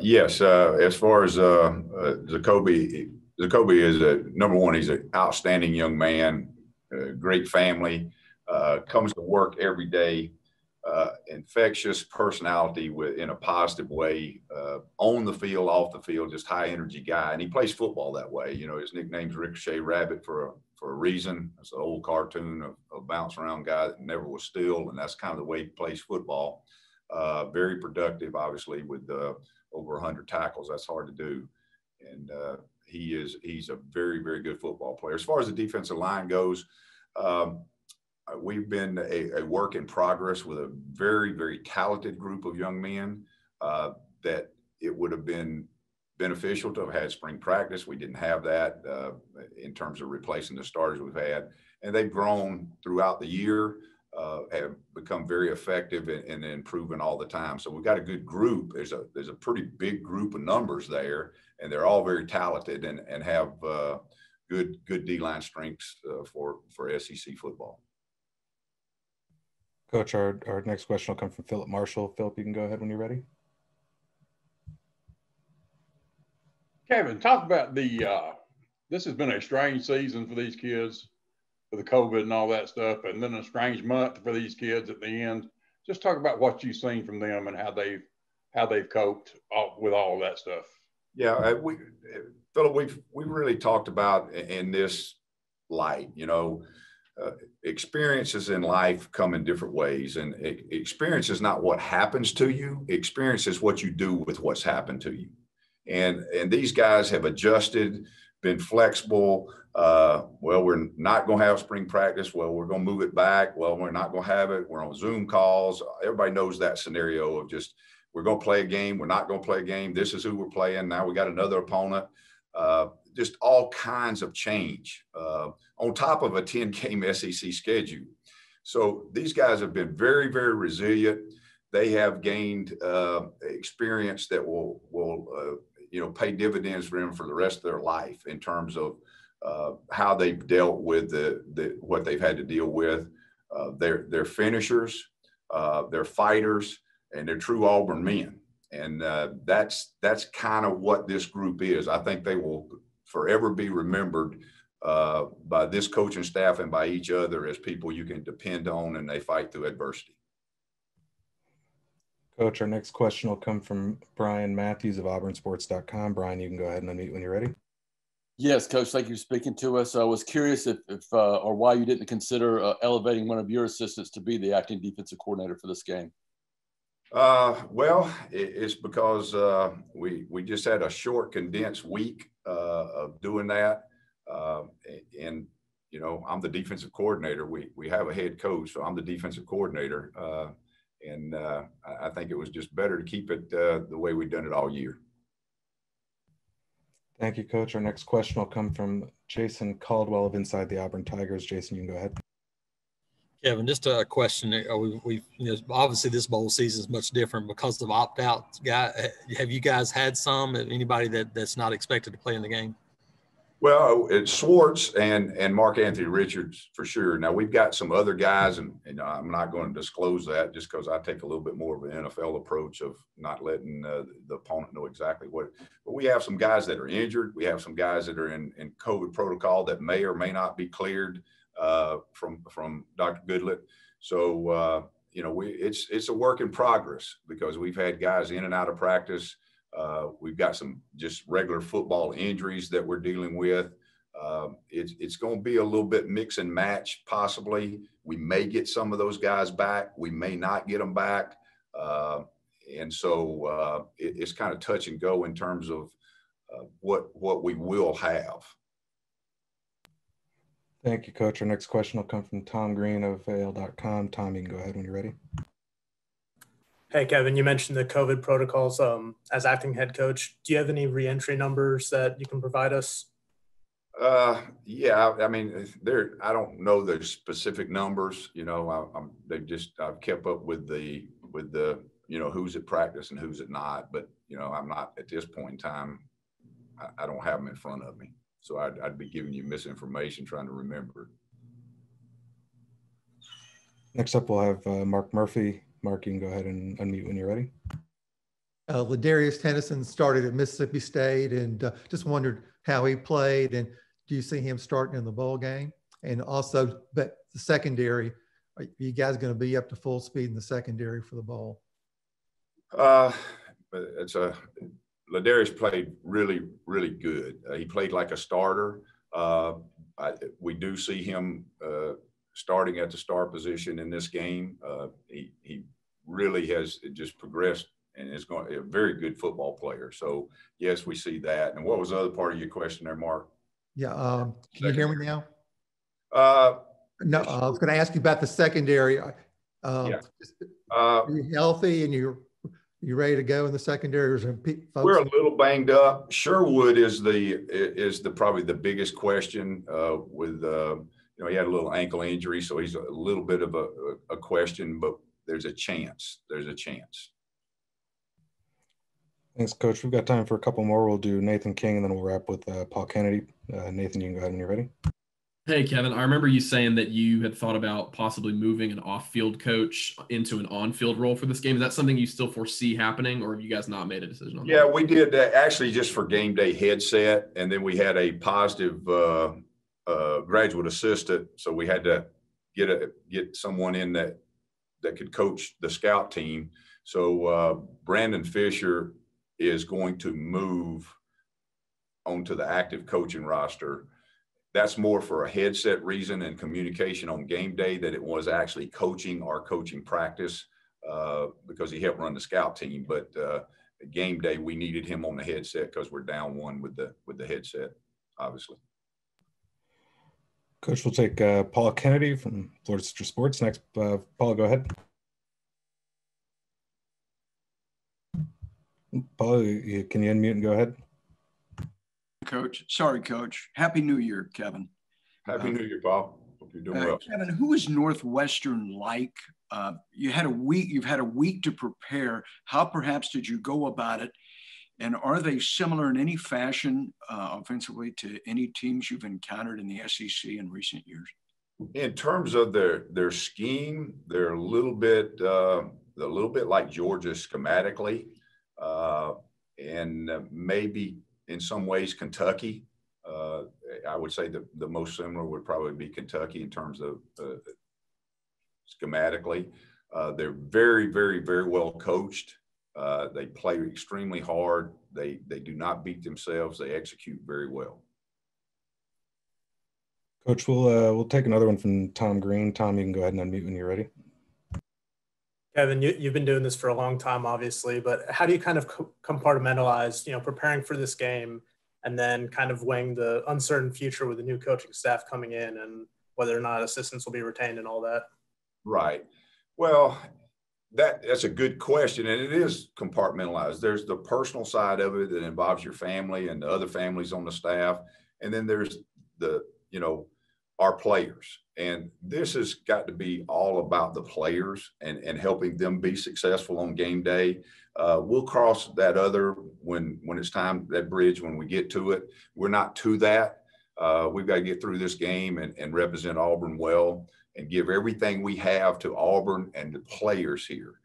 Yes. As far as Jacoby is number one. He's an outstanding young man, great family, comes to work every day, infectious personality in a positive way, on the field, off the field, just high energy guy. And he plays football that way. You know, his nickname's Ricochet Rabbit for a reason. It's an old cartoon of a bounce around guy that never was still. And that's kind of the way he plays football. Very productive, obviously, with over 100 tackles. That's hard to do. And he's a very, very good football player. As far as the defensive line goes, we've been a work in progress with a very, very talented group of young men that it would have been beneficial to have had spring practice. We didn't have that in terms of replacing the starters we've had. And they've grown throughout the year, have become very effective and improving all the time. So we've got a good group. There's a pretty big group of numbers there, and they're all very talented and have good D-line strengths for SEC football. Coach, our next question will come from Phillip Marshall. Phillip, you can go ahead when you're ready. Kevin, talk about this has been a strange season for these kids with the COVID and all that stuff, and then a strange month for these kids at the end. Just talk about what you've seen from them and how they've coped with all of that stuff. Yeah, Phillip, we've really talked about in this light, you know, experiences in life come in different ways, and experience is not what happens to you. Experience is what you do with what's happened to you. And these guys have adjusted, been flexible. Well, we're not going to have spring practice. Well, we're going to move it back. Well, we're not going to have it. We're on Zoom calls. Everybody knows that scenario of just, we're going to play a game. We're not going to play a game. This is who we're playing. Now we got another opponent. Just all kinds of change on top of a 10-game SEC schedule. So these guys have been very, very resilient. They have gained experience that will pay dividends for them for the rest of their life in terms of how they've dealt with what they've had to deal with. They're finishers, they're fighters, and they're true Auburn men. And that's kind of what this group is. I think they will forever be remembered by this coaching staff and by each other as people you can depend on, and they fight through adversity. Coach, our next question will come from Bryan Matthews of auburnsports.com. Bryan, you can go ahead and unmute when you're ready. Yes, Coach, thank you for speaking to us. I was curious if or why you didn't consider elevating one of your assistants to be the acting defensive coordinator for this game. Well, it's because we just had a short, condensed week of doing that. And, you know, I'm the defensive coordinator. We have a head coach, so I'm the defensive coordinator. And I think it was just better to keep it the way we've done it all year. Thank you, Coach. Our next question will come from Jason Caldwell of Inside the Auburn Tigers. Jason, you can go ahead. Kevin, just a question. We've obviously this bowl season is much different because of opt-out. Have you guys had some? Anybody that's not expected to play in the game? Well, it's Schwartz and Mark Anthony Richards for sure. Now we've got some other guys, and I'm not going to disclose that just because I take a little bit more of an NFL approach of not letting the opponent know exactly what. But we have some guys that are injured. We have some guys that are in COVID protocol that may or may not be cleared from Dr. Goodlett. So it's a work in progress because we've had guys in and out of practice. We've got some just regular football injuries that we're dealing with. It's going to be a little bit mix and match, possibly. We may get some of those guys back. We may not get them back. And so it's kind of touch and go in terms of what we will have. Thank you, Coach. Our next question will come from Tom Green of AL.com. Tom, you can go ahead when you're ready. Hey, Kevin, you mentioned the COVID protocols as acting head coach. Do you have any reentry numbers that you can provide us? Yeah, I mean, I don't know the specific numbers. You know, I've kept up with the who's at practice and who's at not. But I'm not at this point in time. I don't have them in front of me, so I'd be giving you misinformation trying to remember. Next up, we'll have Mark Murphy. Mark, you can go ahead and unmute when you're ready. Ladarius Tennyson started at Mississippi State, and just wondered how he played, and do you see him starting in the bowl game? And also, but the secondary, are you guys going to be up to full speed in the secondary for the bowl? Ladarius played really, really good. He played like a starter. We do see him starting at the star position in this game. He really has just progressed and is going a very good football player. So yes, we see that. And what was the other part of your question there, Mark? Yeah. Can you hear me now? No, yes. I was going to ask you about the secondary. Yeah. Are you healthy and you ready to go in the secondary? Or folks? We're a little banged up. Sherwood is probably the biggest question with he had a little ankle injury, so he's a little bit of a question, but there's a chance. Thanks, Coach. We've got time for a couple more. We'll do Nathan King, and then we'll wrap with Paul Kennedy. Nathan, you can go ahead when you're ready. Hey, Kevin, I remember you saying that you had thought about possibly moving an off-field coach into an on-field role for this game. Is that something you still foresee happening, or have you guys not made a decision on that? Yeah, we did actually just for game day headset, and then we had a positive graduate assistant, so we had to get someone in that could coach the scout team. So Brandon Fisher is going to move onto the active coaching roster. That's more for a headset reason and communication on game day than it was actually coaching our coaching practice because he helped run the scout team. But game day, we needed him on the headset because we're down one with the headset, obviously. Coach, we'll take Paul Kennedy from Florida Citrus Sports next. Paul, go ahead. Paul, can you unmute and go ahead? Coach. Sorry, Coach. Happy New Year, Kevin. Happy New Year, Paul. Hope you're doing well. Kevin, who is Northwestern like? You've had a week to prepare. How perhaps did you go about it? And are they similar in any fashion offensively to any teams you've encountered in the SEC in recent years? In terms of their scheme, they're a little bit like Georgia schematically, and maybe in some ways Kentucky. I would say the most similar would probably be Kentucky in terms of schematically. They're very, very, very well coached. They play extremely hard. They do not beat themselves. They execute very well. Coach, we'll take another one from Tom Green. Tom, you can go ahead and unmute when you're ready. Kevin, you've been doing this for a long time, obviously, but how do you kind of compartmentalize, preparing for this game and then kind of weighing the uncertain future with the new coaching staff coming in and whether or not assistants will be retained and all that? Right. Well, that's a good question, and it is compartmentalized. There's the personal side of it that involves your family and the other families on the staff, and then there's our players. And this has got to be all about the players and helping them be successful on game day. We'll cross that when it's time, that bridge, when we get to it. We're not to that. We've got to get through this game and represent Auburn well and give everything we have to Auburn and the players here.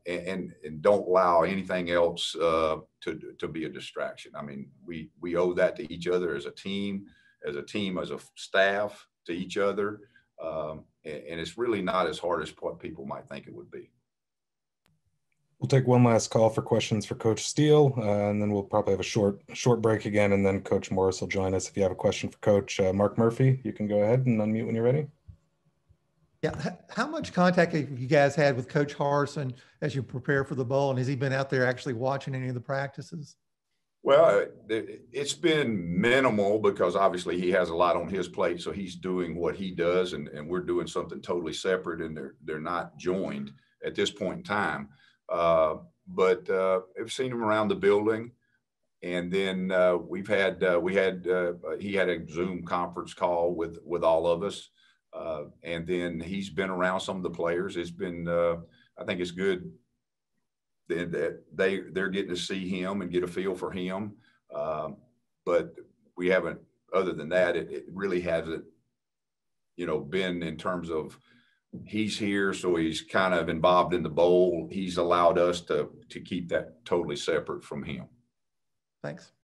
And don't allow anything else to be a distraction. I mean, we owe that to each other as a team, as a staff, to each other. And it's really not as hard as what people might think it would be. We'll take one last call for questions for Coach Steele, and then we'll probably have a short break again, and then Coach Morris will join us. If you have a question for Coach Mark Murphy, you can go ahead and unmute when you're ready. Yeah. How much contact have you guys had with Coach Harsin as you prepare for the bowl? And has he been out there actually watching any of the practices? Well, it's been minimal because obviously he has a lot on his plate. So he's doing what he does, and we're doing something totally separate, and they're not joined at this point in time. But I've seen him around the building. And then he had a Zoom conference call with all of us. And then he's been around some of the players. It's been, I think it's good that they're getting to see him and get a feel for him. But we haven't, other than that, it really hasn't, been in terms of he's here, so he's kind of involved in the bowl. He's allowed us to keep that totally separate from him. Thanks.